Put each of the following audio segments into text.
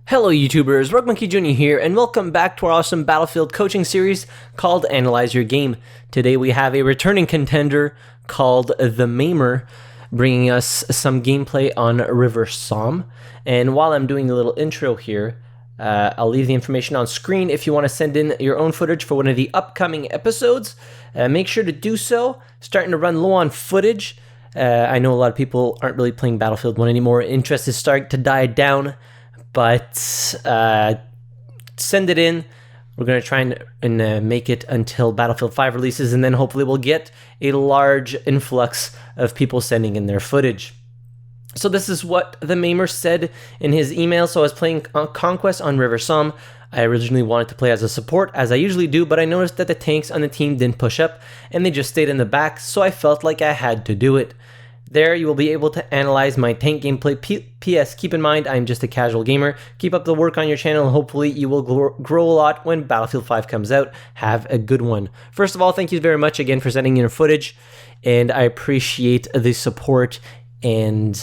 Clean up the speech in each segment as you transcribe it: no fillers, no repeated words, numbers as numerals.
Hello YouTubers, RogueMonkeyJr here, and welcome back to our awesome Battlefield coaching series called Analyze Your Game. Today we have a returning contender called TheMaimer, bringing us some gameplay on River Somme. And while I'm doing a little intro here, I'll leave the information on screen if you want to send in your own footage for one of the upcoming episodes. Make sure to do so. Starting to run low on footage. I know a lot of people aren't really playing Battlefield 1 anymore. Interest is starting to die down. But send it in. We're going to try and make it until Battlefield 5 releases, and then hopefully we'll get a large influx of people sending in their footage. So this is what TheMaimer said in his email. So I was playing Conquest on River Somme. I originally wanted to play as a support, as I usually do, but I noticed that the tanks on the team didn't push up, and they just stayed in the back, so I felt like I had to do it. There, you will be able to analyze my tank gameplay. P.S. Keep in mind, I'm just a casual gamer. Keep up the work on your channel, and hopefully you will grow a lot when Battlefield 5 comes out. Have a good one. First of all, thank you very much again for sending in your footage, and I appreciate the support and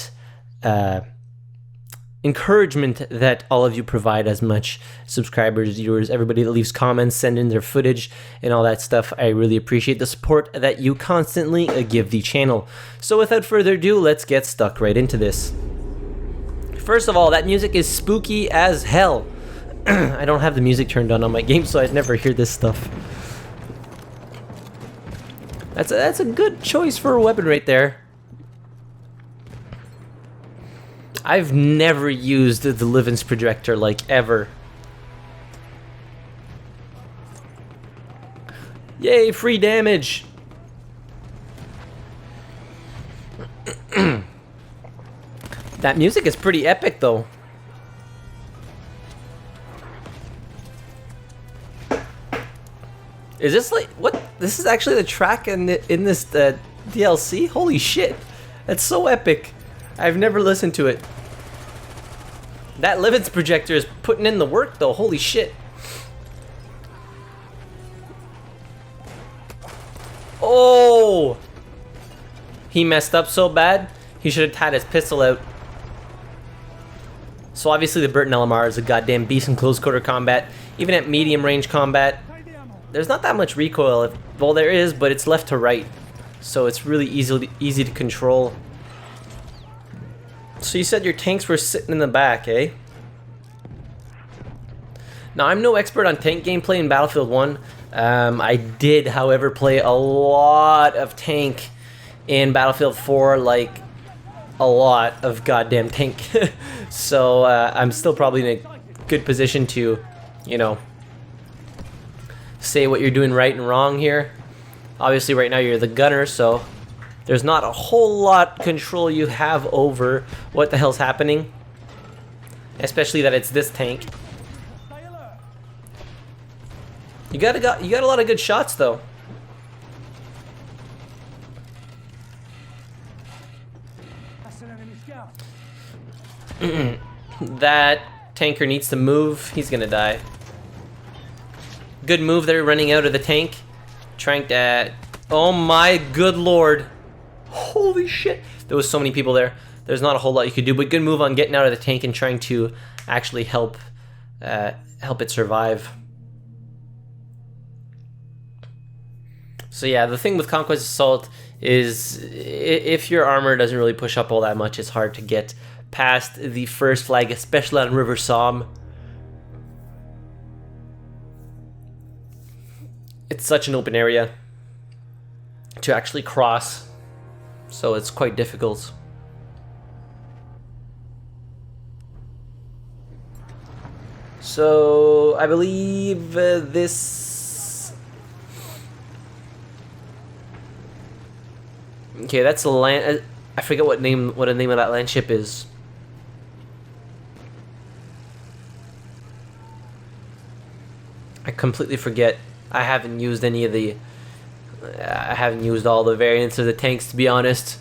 encouragement that all of you provide as much subscribers, viewers, everybody that leaves comments, send in their footage and all that stuff. I really appreciate the support that you constantly give the channel. So without further ado, let's get stuck right into this. First of all, that music is spooky as hell. I don't have the music turned on my game, so I'd never hear this stuff. That's a good choice for a weapon right there. I've never used the Livens projector, like, ever. Yay, free damage! That music is pretty epic, though. Is this like, what? This is actually the track in this DLC? Holy shit! That's so epic. I've never listened to it. That Livens projector is putting in the work, though. Holy shit. Oh! He messed up so bad, he should have had his pistol out. So obviously the Burton LMR is a goddamn beast in close quarter combat. Even at medium range combat, there's not that much recoil. Well, there is, but it's left to right. So it's really easy to control. So you said your tanks were sitting in the back, eh? Now, I'm no expert on tank gameplay in Battlefield 1. I did, however, play a lot of tank in Battlefield 4, like a lot of goddamn tank. So I'm still probably in a good position to, you know, say what you're doing right and wrong here. Obviously, right now you're the gunner, so there's not a whole lot control you have over what the hell's happening. Especially that it's this tank. You got a lot of good shots, though. That tanker needs to move. He's gonna die. Good move there, running out of the tank. Trying to... Oh my good lord. Holy shit. There was so many people there. There's not a whole lot you could do, but good move on getting out of the tank and trying to actually help it survive. So yeah, the thing with Conquest Assault is if your armor doesn't really push up all that much, it's hard to get past the first flag, especially on River Somme. It's such an open area to actually cross. So it's quite difficult. So I believe this... Okay, that's a land... I forget what the name of that land ship is. I completely forget. I haven't used any of the... I haven't used all the variants of the tanks, to be honest.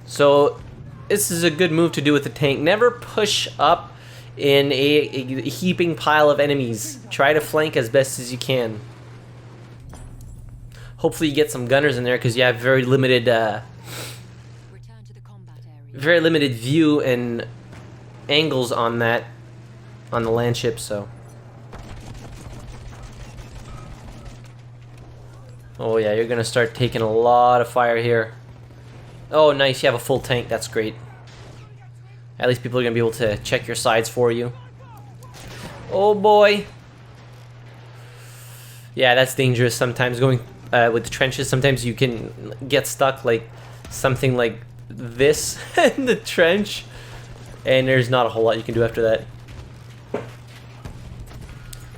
So this is a good move to do with the tank. Never push up in a heaping pile of enemies. Try to flank as best as you can. Hopefully you get some gunners in there, because you have very limited view and angles on that. on the land ship, so. Oh yeah, you're gonna start taking a lot of fire here. Oh nice, you have a full tank, that's great. At least people are gonna be able to check your sides for you. Oh boy. Yeah, that's dangerous sometimes going with the trenches. Sometimes you can get stuck like something like this in the trench, and there's not a whole lot you can do after that.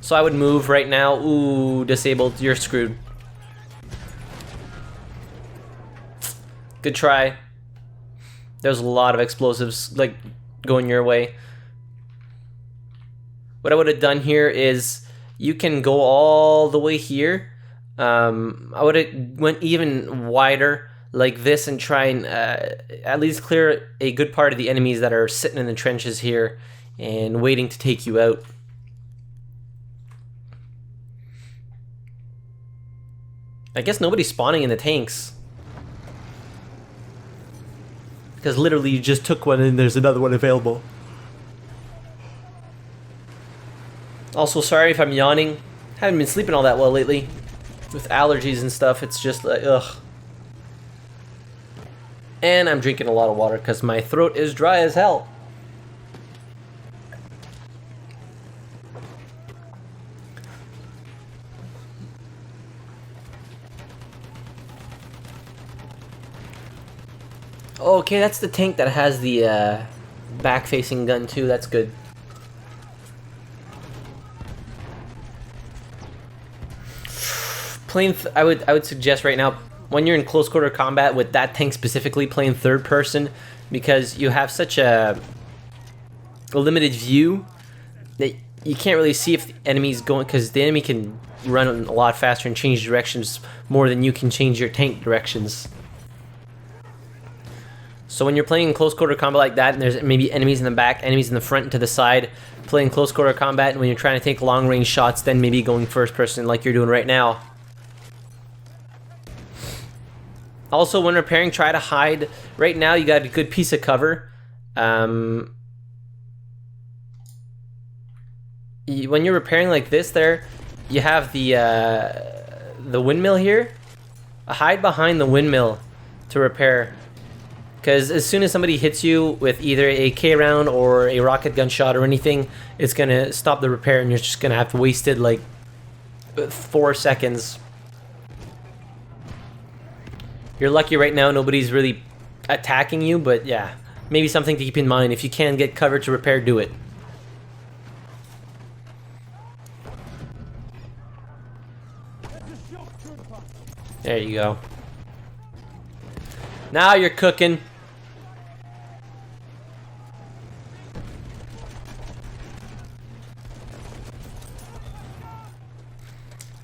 So I would move right now. Ooh, disabled, you're screwed. Good try. There's a lot of explosives like going your way. What I would have done here is you can go all the way here. I would have went even wider like this and try and at least clear a good part of the enemies that are sitting in the trenches here and waiting to take you out. I guess nobody's spawning in the tanks. Because literally you just took one and there's another one available. Also, sorry if I'm yawning. Haven't been sleeping all that well lately. With allergies and stuff, it's just like, ugh. And I'm drinking a lot of water because my throat is dry as hell. Okay, that's the tank that has the back-facing gun too. That's good. I would suggest right now when you're in close quarter combat with that tank specifically, playing third person, because you have such a limited view that you can't really see if the enemy's going, because the enemy can run a lot faster and change directions more than you can change your tank directions. So when you're playing in close quarter combat like that, and there's maybe enemies in the back, enemies in the front and to the side, playing close quarter combat, and when you're trying to take long range shots, then maybe going first person like you're doing right now. Also, when repairing, try to hide. Right now, you got a good piece of cover. When you're repairing like this, there, you have the windmill here. Hide behind the windmill to repair. Because as soon as somebody hits you with either a K round or a rocket gun shot or anything, it's gonna stop the repair, and you're just gonna have to waste it like 4 seconds. You're lucky right now nobody's really attacking you, but yeah, maybe something to keep in mind. If you can get cover to repair, do it. There you go. Now you're cooking.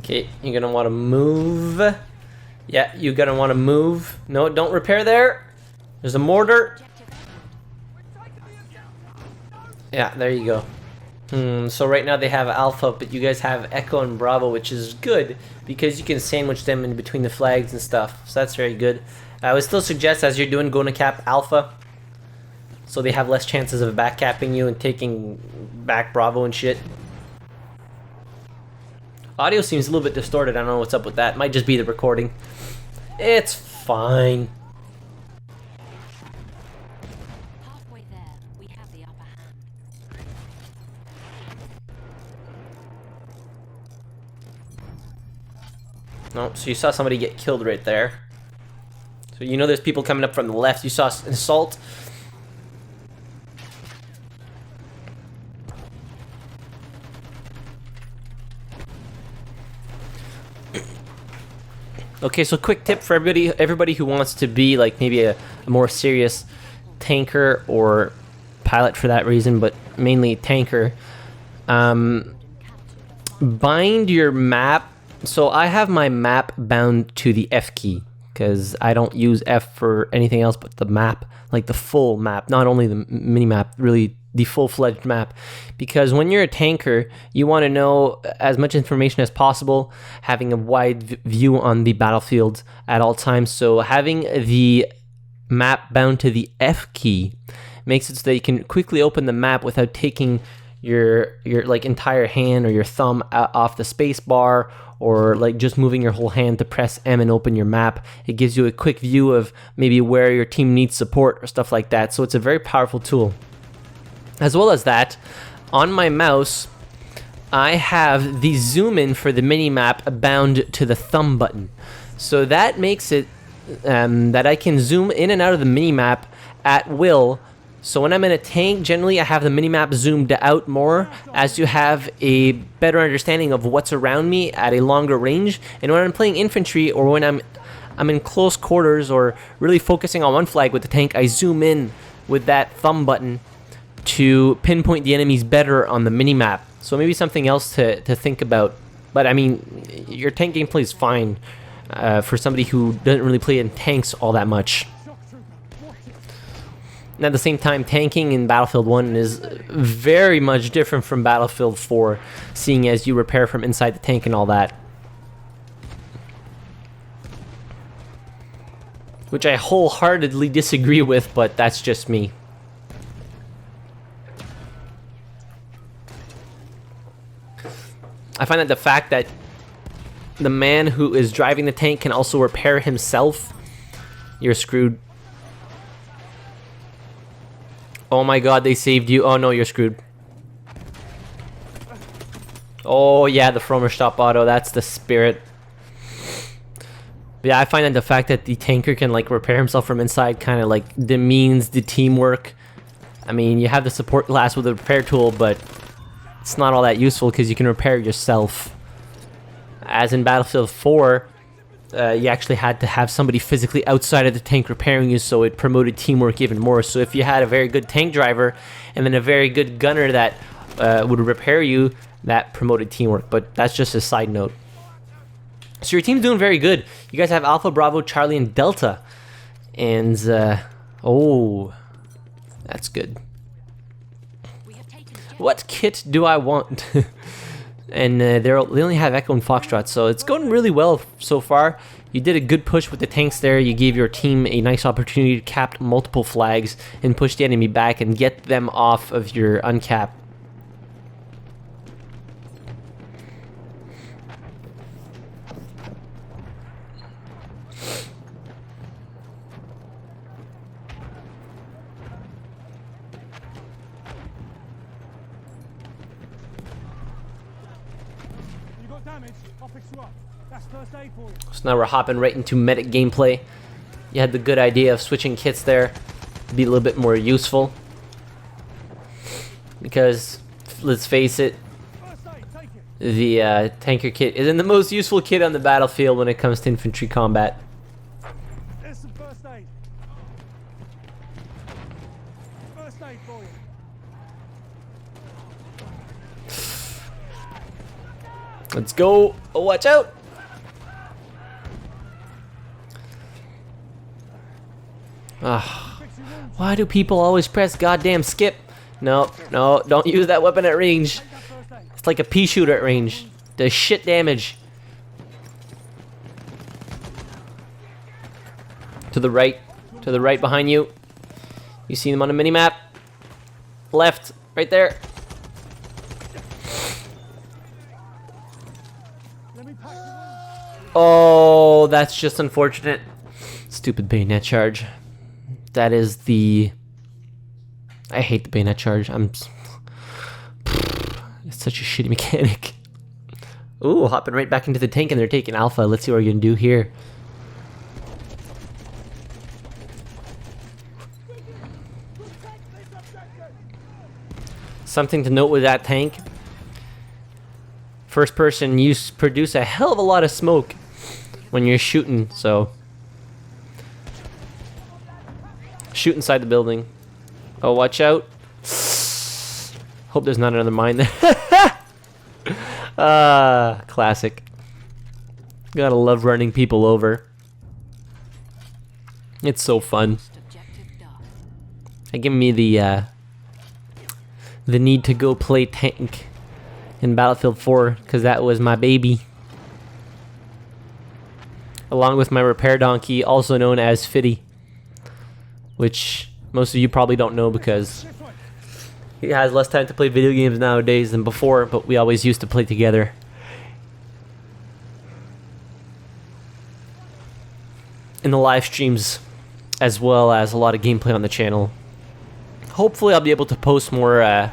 Okay, you're gonna want to move. Yeah, you're gonna want to move. No, don't repair there. There's a mortar. Yeah, there you go. So right now they have Alpha, but you guys have Echo and Bravo, which is good because you can sandwich them in between the flags and stuff. So that's very good. I would still suggest, as you're doing, going to cap Alpha, so they have less chances of back capping you and taking back Bravo and shit. Audio seems a little bit distorted. I don't know what's up with that. Might just be the recording. It's fine. Halfway there, we have the upper hand. No, so you saw somebody get killed right there. So you know there's people coming up from the left. You saw an assault. Okay, so quick tip for everybody who wants to be like maybe a more serious tanker or pilot for that reason, but mainly tanker. Bind your map. So I have my map bound to the F key because I don't use F for anything else but the map, like the full map, not only the mini map, really the full-fledged map. Because when you're a tanker, you want to know as much information as possible, having a wide view on the battlefield at all times. So having the map bound to the F key makes it so that you can quickly open the map without taking your like entire hand or your thumb off the space bar, or like just moving your whole hand to press M and open your map. It gives you a quick view of maybe where your team needs support or stuff like that. So it's a very powerful tool. As well as that, on my mouse, I have the zoom in for the mini map bound to the thumb button. So that makes it that I can zoom in and out of the mini map at will. So when I'm in a tank, generally I have the minimap zoomed out more as you have a better understanding of what's around me at a longer range. And when I'm playing infantry, or when I'm in close quarters or really focusing on one flag with the tank, I zoom in with that thumb button to pinpoint the enemies better on the minimap. So maybe something else to think about. But I mean, your tank gameplay is fine for somebody who doesn't really play in tanks all that much. And at the same time, tanking in Battlefield 1 is very much different from Battlefield 4, seeing as you repair from inside the tank and all that. Which I wholeheartedly disagree with, but that's just me. I find that the fact that the man who is driving the tank can also repair himself, you're screwed. Oh my god, they saved you. Oh no, you're screwed. Oh yeah, the Fromer stop auto, that's the spirit. Yeah, I find that the fact that the tanker can like repair himself from inside kind of like demeans the teamwork. I mean, you have the support class with a repair tool, but it's not all that useful because you can repair yourself. As in Battlefield 4, you actually had to have somebody physically outside of the tank repairing you, so it promoted teamwork even more. So if you had a very good tank driver and then a very good gunner that would repair you, that promoted teamwork. But that's just a side note. So your team's doing very good. You guys have Alpha, Bravo, Charlie, and Delta. And, oh, that's good. What kit do I want? And they only have Echo and Foxtrot, so it's going really well so far. You did a good push with the tanks there. You gave your team a nice opportunity to cap multiple flags and push the enemy back and get them off of your uncap. So now we're hopping right into medic gameplay. You had the good idea of switching kits there to be a little bit more useful. Because, let's face it, the tanker kit isn't the most useful kit on the battlefield when it comes to infantry combat. There's some first aid. First aid for you. Let's go. Oh, watch out. Why do people always press goddamn skip? No, no, don't use that weapon at range. It's like a pea shooter at range. Does shit damage. To the right behind you. You see them on the minimap. Left, right there. Oh, that's just unfortunate. Stupid bayonet charge. That is the... I hate the bayonet charge. It's such a shitty mechanic. Ooh, hopping right back into the tank and they're taking Alpha. Let's see what we're gonna do here. Something to note with that tank. First person, you produce a hell of a lot of smoke when you're shooting, so... Shoot inside the building. Oh, watch out. Hope there's not another mine there. Classic. Gotta love running people over. It's so fun. It gave me the need to go play tank in Battlefield 4, because that was my baby. Along with my repair donkey, also known as Fitty. Which most of you probably don't know because He has less time to play video games nowadays than before, but we always used to play together. In the live streams, as well as a lot of gameplay on the channel. Hopefully I'll be able to post more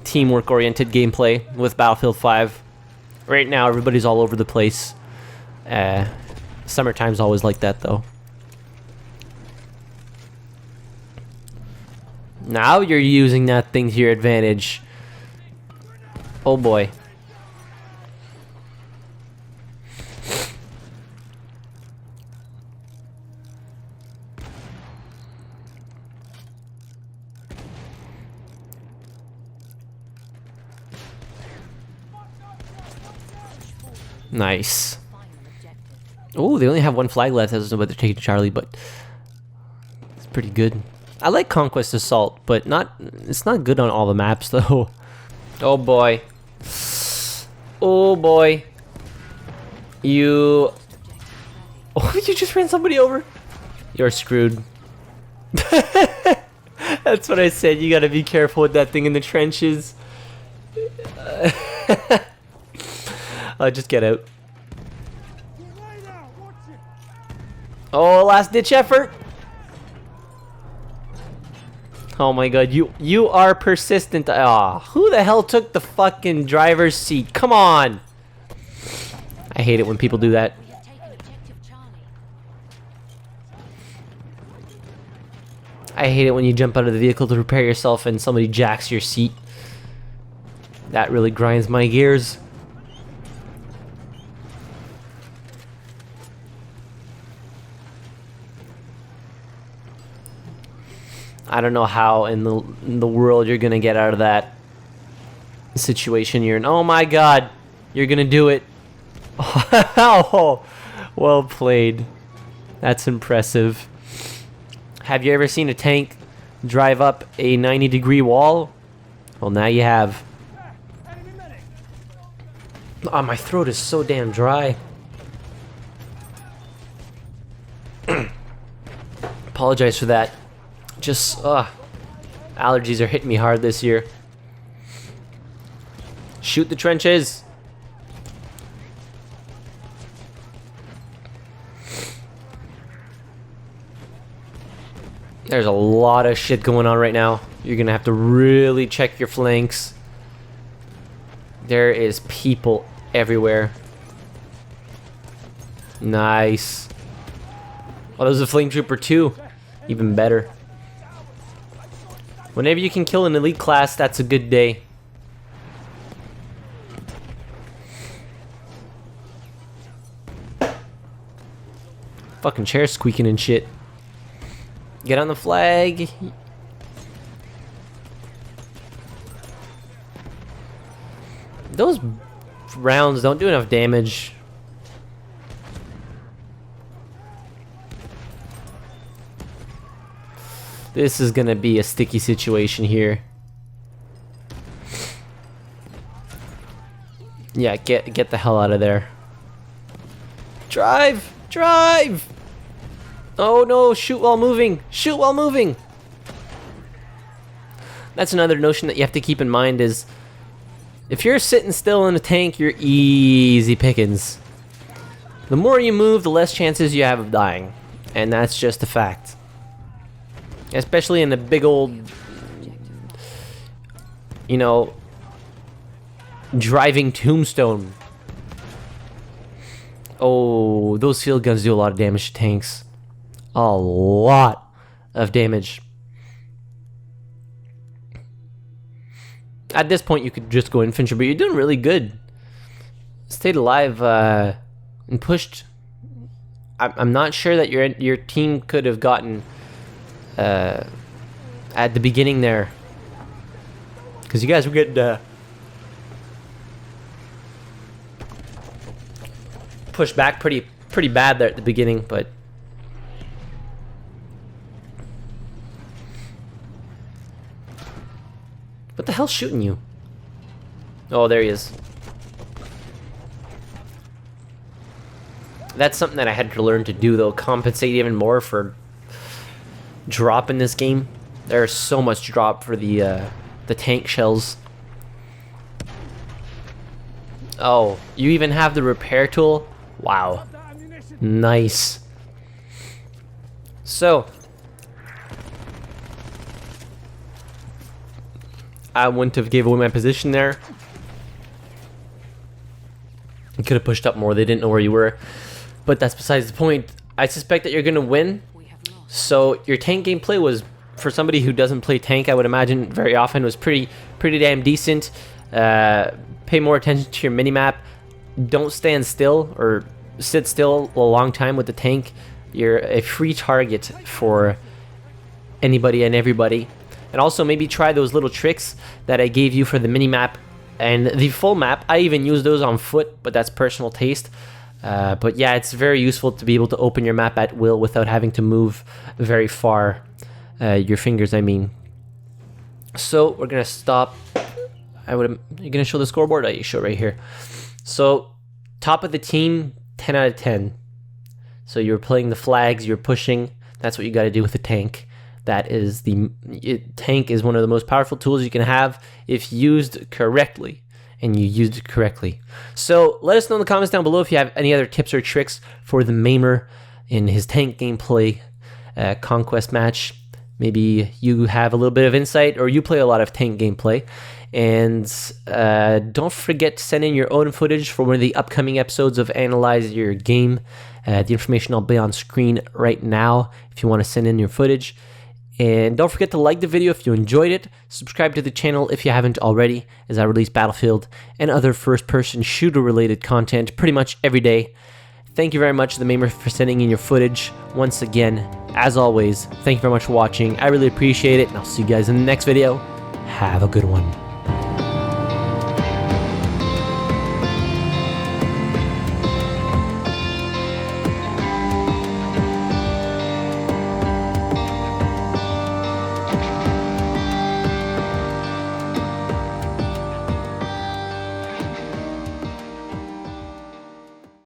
teamwork-oriented gameplay with Battlefield 5. Right now, everybody's all over the place. Summertime's always like that, though. Now you're using that thing to your advantage. Oh boy. Nice. Oh, they only have one flag left. I don't know about they're taking Charlie, but it's pretty good. I like Conquest Assault, but it's not good on all the maps though. Oh boy. Oh boy. You... Oh, you just ran somebody over? You're screwed. That's what I said. You gotta be careful with that thing in the trenches. Just get out. Oh, last ditch effort. Oh my god, you are persistent. Ah, who the hell took the fucking driver's seat? Come on. I hate it when people do that. We have taken objective Charlie. I hate it when you jump out of the vehicle to prepare yourself and somebody jacks your seat. That really grinds my gears. I don't know how in the world you're gonna get out of that situation you're in. Oh my god, you're gonna do it. Oh, well played. That's impressive. Have you ever seen a tank drive up a 90-degree wall? Well, now you have. Oh, my throat is so damn dry. Apologize for that. Just, allergies are hitting me hard this year. Shoot the trenches. There's a lot of shit going on right now. You're gonna have to really check your flanks. There is people everywhere. Nice. Oh, there's a flame trooper too. Even better. Whenever you can kill an elite class, that's a good day. Fucking chair squeaking and shit. Get on the flag. Those rounds don't do enough damage. This is gonna be a sticky situation here. Yeah, get the hell out of there. Drive! Drive! Oh no, shoot while moving! Shoot while moving! That's another notion that you have to keep in mind is if you're sitting still in a tank, you're easy pickings. The more you move, the less chances you have of dying. And that's just a fact. Especially in a big old, you know, driving tombstone. Oh, those field guns do a lot of damage to tanks. A lot of damage. At this point, you could just go infantry, but you're doing really good. Stayed alive and pushed. I'm not sure that your team could have gotten at the beginning there, because you guys were getting pushed back pretty bad there at the beginning, but what the hell's shooting you? Oh, there he is. That's something that I had to learn to do, though. Compensate even more for drop in this game. There's so much drop for the the tank shells. Oh, you even have the repair tool? Wow. That ammunition. Nice. So, I wouldn't have gave away my position there. I could have pushed up more. They didn't know where you were. But that's besides the point. I suspect that you're going to win. We have lost. So your tank gameplay was, for somebody who doesn't play tank, I would imagine very often, was pretty damn decent. Pay more attention to your minimap. Don't stand still or sit still a long time with the tank. You're a free target for anybody and everybody. And also maybe try those little tricks that I gave you for the minimap and the full map. I even use those on foot, but that's personal taste. But yeah, it's very useful to be able to open your map at will without having to move very far. Your fingers, I mean. So we're gonna stop. You're gonna show the scoreboard? You show right here. So top of the team, 10 out of 10. So you're playing the flags, you're pushing. That's what you got to do with the tank. That is tank is one of the most powerful tools you can have if used correctly, and you used it correctly. So let us know in the comments down below if you have any other tips or tricks for TheMaimer in his tank gameplay Conquest match. Maybe you have a little bit of insight, or you play a lot of tank gameplay. And don't forget to send in your own footage for one of the upcoming episodes of Analyze Your Game. The information will be on screen right now if you want to send in your footage. And don't forget to like the video if you enjoyed it. Subscribe to the channel if you haven't already, as I release Battlefield and other first-person shooter-related content pretty much every day. Thank you very much, TheMaimer, for sending in your footage. Once again, as always, thank you very much for watching. I really appreciate it, and I'll see you guys in the next video. Have a good one.